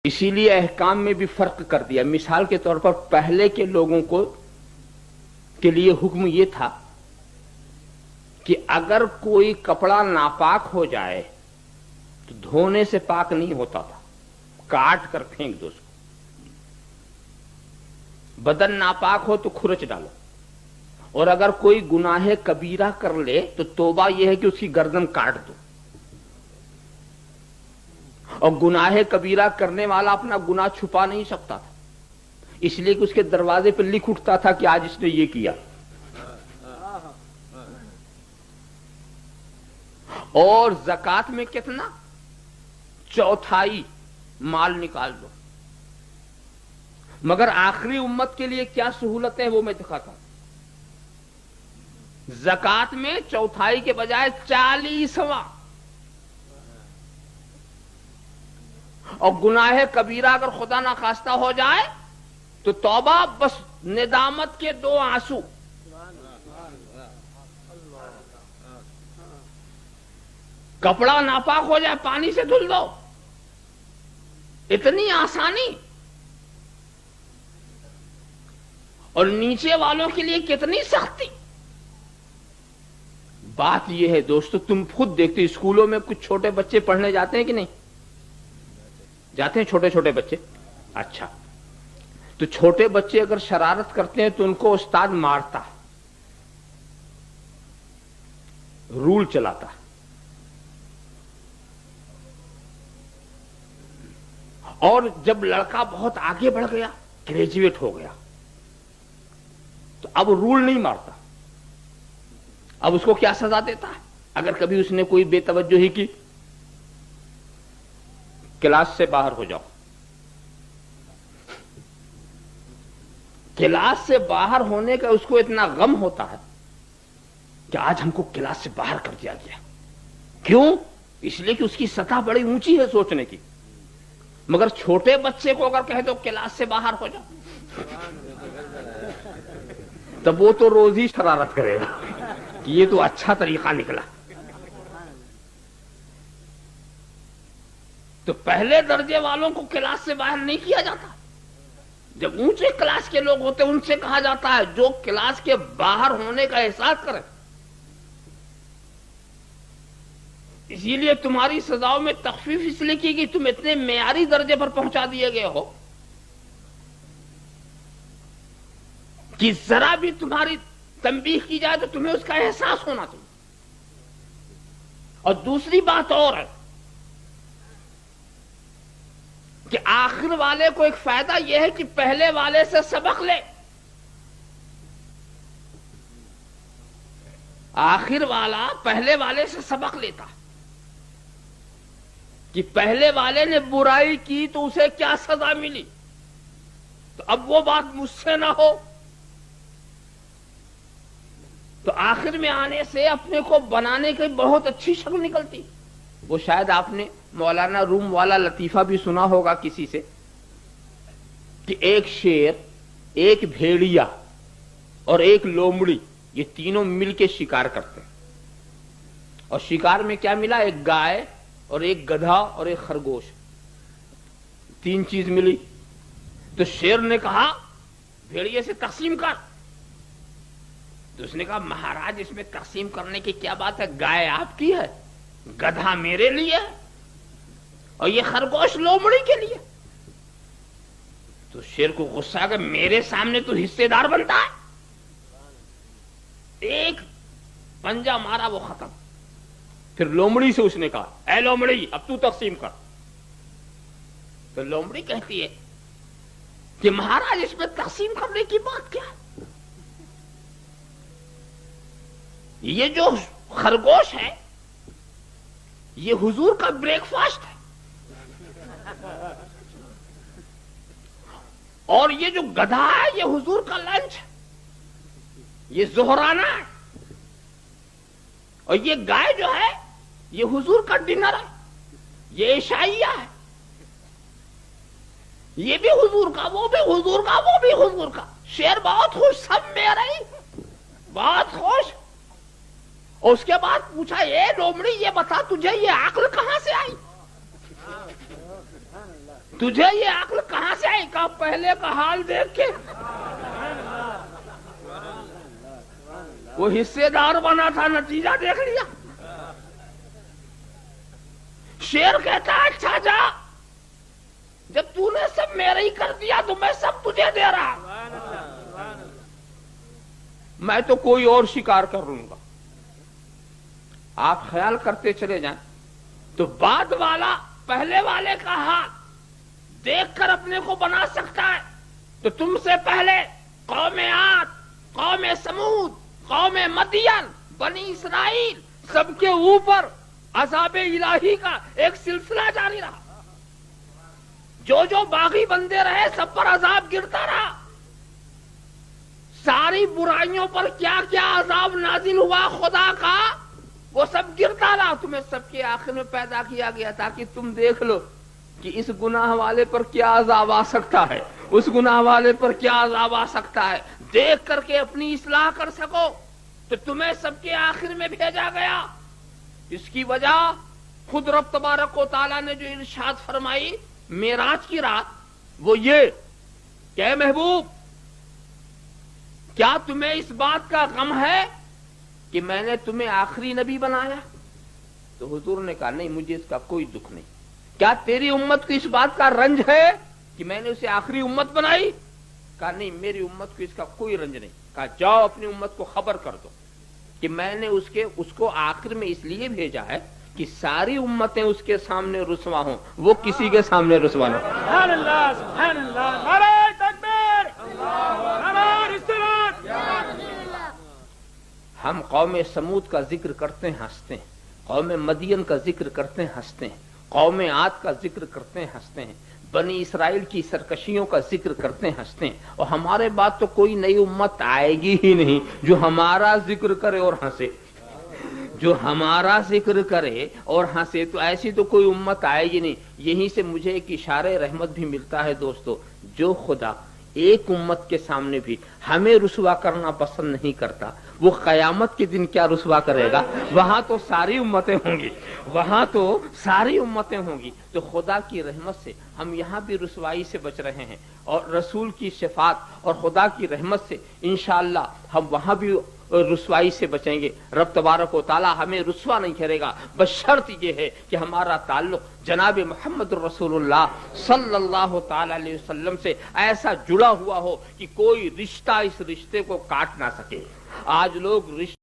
اسی لیے احکام میں بھی فرق کر دیا۔ مثال کے طور پر پہلے کے لوگوں کے لیے حکم یہ تھا کہ اگر کوئی کپڑا ناپاک ہو جائے تو دھونے سے پاک نہیں ہوتا تھا، کاٹ کر پھینک دو اس کو۔ بدن ناپاک ہو تو کھرچ ڈالو، اور اگر کوئی گناہ کبیرہ کر لے تو توبہ یہ ہے کہ اس کی گردن کاٹ دو۔ اور گناہ کبیرہ کرنے والا اپنا گناہ چھپا نہیں سکتا تھا، اس لیے کہ اس کے دروازے پہ لکھ اٹھتا تھا کہ آج اس نے یہ کیا۔ اور زکات میں کتنا؟ چوتھائی مال نکال دو۔ مگر آخری امت کے لیے کیا سہولت ہے وہ میں دکھاتا ہوں۔ زکات میں چوتھائی کے بجائے 40واں، اور گناہ کبیرہ اگر خدا نہ خواستہ ہو جائے تو توبہ، بس ندامت کے 2 آنسو۔ کپڑا ناپاک ہو جائے پانی سے دھل دو، اتنی آسانی۔ اور نیچے والوں کے لیے کتنی سختی۔ بات یہ ہے دوستو، تم خود دیکھتے اسکولوں میں کچھ چھوٹے بچے پڑھنے جاتے ہیں کہ نہیں جاتے ہیں؟ چھوٹے چھوٹے بچے، اچھا، تو چھوٹے بچے اگر شرارت کرتے ہیں تو ان کو استاد مارتا، رول چلاتا۔ اور جب لڑکا بہت آگے بڑھ گیا، گریجویٹ ہو گیا، تو اب رول نہیں مارتا، اب اس کو کیا سزا دیتا ہے؟ اگر کبھی اس نے کوئی بے توجہی کی، کلاس سے باہر ہو جاؤ۔ کلاس سے باہر ہونے کا اس کو اتنا غم ہوتا ہے کہ آج ہم کو کلاس سے باہر کر دیا گیا۔ کیوں؟ اس لیے کہ اس کی سطح بڑی اونچی ہے سوچنے کی۔ مگر چھوٹے بچے کو اگر کہہ دو کلاس سے باہر ہو جاؤ، تب وہ تو روز ہی شرارت کرے گا کہ یہ تو اچھا طریقہ نکلا۔ تو پہلے درجے والوں کو کلاس سے باہر نہیں کیا جاتا۔ جب اونچے کلاس کے لوگ ہوتے ہیں ان سے کہا جاتا ہے جو کلاس کے باہر ہونے کا احساس کرے۔ اسی لیے تمہاری سزاؤں میں تخفیف اس لیے کی کہ تم اتنے معیاری درجے پر پہنچا دیے گئے ہو کہ ذرا بھی تمہاری تنبیہ کی جائے تو تمہیں اس کا احساس ہونا چاہیے۔ اور دوسری بات اور ہے کہ آخر والے کو ایک فائدہ یہ ہے کہ پہلے والے سے سبق لے۔ آخر والا پہلے والے سے سبق لیتا کہ پہلے والے نے برائی کی تو اسے کیا سزا ملی، تو اب وہ بات مجھ سے نہ ہو۔ تو آخر میں آنے سے اپنے کو بنانے کی بہت اچھی شکل نکلتی۔ وہ شاید آپ نے مولانا روم والا لطیفہ بھی سنا ہوگا کسی سے کہ ایک شیر، ایک بھیڑیا اور ایک لومڑی، یہ تینوں مل کے شکار کرتے ہیں۔ اور شکار میں کیا ملا؟ ایک گائے اور ایک گدھا اور ایک خرگوش، 3 چیز ملی۔ تو شیر نے کہا بھیڑیے سے تقسیم کر، تو اس نے کہا مہاراج اس میں تقسیم کرنے کی کیا بات ہے، گائے آپ کی ہے، گدھا میرے لیے اور یہ خرگوش لومڑی کے لیے۔ تو شیر کو غصہ آ کہ میرے سامنے تو حصے دار بنتا ہے۔ ایک پنجا مارا، وہ ختم۔ پھر لومڑی سے اس نے کہا اے لومڑی اب تو تقسیم کر۔ تو لومڑی کہتی ہے کہ مہاراج اس میں تقسیم کرنے کی بات کیا ہے، یہ جو خرگوش ہے یہ حضور کا بریک فاسٹ ہے، اور یہ جو گدھا ہے یہ حضور کا لنچ ہے، یہ ظہرانہ ہے، اور یہ گائے جو ہے یہ حضور کا ڈنر ہے، یہ عشائیہ ہے، یہ بھی حضور کا، وہ بھی حضور کا، وہ بھی حضور کا۔ شیر بہت خوش، سب میرا ہی، بہت خوش۔ اور اس کے بعد پوچھا اے لومڑی یہ بتا تجھے یہ عقل کہاں سے آئی؟ تجھے یہ عقل کہاں سے آئی؟ کہا پہلے کا حال دیکھ کے وہ حصے دار بنا تھا، نتیجہ دیکھ لیا۔ شیر کہتا ہے اچھا جا، جب تو نے سب میرے ہی کر دیا تو میں سب تجھے دے رہا، میں تو کوئی اور شکار کر لوں گا۔ آپ خیال کرتے چلے جائیں تو بعد والا پہلے والے کا ہاتھ دیکھ کر اپنے کو بنا سکتا ہے، تو تم سے پہلے قوم عاد، قوم سمود، قوم مدین، بنی اسرائیل، سب کے اوپر عذاب الہی کا ایک سلسلہ جاری رہا۔ جو باغی بندے رہے سب پر عذاب گرتا رہا۔ ساری برائیوں پر کیا کیا عذاب نازل ہوا خدا کا، وہ سب گرتا رہا۔ تمہیں سب کے آخر میں پیدا کیا گیا تاکہ تم دیکھ لو کہ اس گناہ والے پر کیا عذاب آ سکتا ہے، اس گناہ والے پر کیا عذاب آ سکتا ہے، دیکھ کر کے اپنی اصلاح کر سکو۔ تو تمہیں سب کے آخر میں بھیجا گیا۔ اس کی وجہ خود رب تبارک و تعالیٰ نے جو ارشاد فرمائی معراج کی رات، وہ یہ کہ اے محبوب، کیا تمہیں اس بات کا غم ہے کہ میں نے تمہیں آخری نبی بنایا؟ تو حضور نے کہا نہیں، مجھے اس کا کوئی دکھ نہیں۔ کیا تیری امت کو اس بات کا رنج ہے کہ میں نے اسے آخری امت بنائی؟ کہا نہیں، میری امت کو اس کا کوئی رنج نہیں۔ کہا جاؤ اپنی امت کو خبر کر دو کہ میں نے اس کو آخر میں اس لیے بھیجا ہے کہ ساری امتیں اس کے سامنے رسوا ہوں، وہ کسی کے سامنے رسوا نہ ہو۔ سبحان اللہ، سبحان اللہ، نعرہ تکبیر، نعرہ رسالت۔ ہم قوم سمود کا ذکر کرتے ہیں ہنستے ہیں، قوم مدین کا ذکر کرتے ہیں ہنستے ہیں، قوم عاد کا ذکر کرتے ہیں ہنستے ہیں، بنی اسرائیل کی سرکشیوں کا ذکر کرتے ہیں ہنستے ہیں، اور ہمارے بعد تو کوئی نئی امت آئے گی ہی نہیں جو ہمارا ذکر کرے اور ہنسے، جو ہمارا ذکر کرے اور ہنسے، تو ایسی تو کوئی امت آئے گی نہیں۔ یہیں سے مجھے ایک اشارہ رحمت بھی ملتا ہے دوستو، جو خدا ایک امت کے سامنے بھی ہمیں رسوا کرنا پسند نہیں کرتا، وہ قیامت کے دن کیا رسوا کرے گا؟ وہاں تو ساری امتیں ہوں گی، وہاں تو ساری امتیں ہوں گی۔ تو خدا کی رحمت سے ہم یہاں بھی رسوائی سے بچ رہے ہیں، اور رسول کی شفاعت اور خدا کی رحمت سے انشاءاللہ ہم وہاں بھی رسوائی سے بچیں گے۔ رب تبارک و تعالی ہمیں رسوا نہیں کرے گا، بس شرط یہ ہے کہ ہمارا تعلق جناب محمد رسول اللہ صلی اللہ تعالی علیہ وسلم سے ایسا جڑا ہوا ہو کہ کوئی رشتہ اس رشتے کو کاٹ نہ سکے۔ آج لوگ رشتہ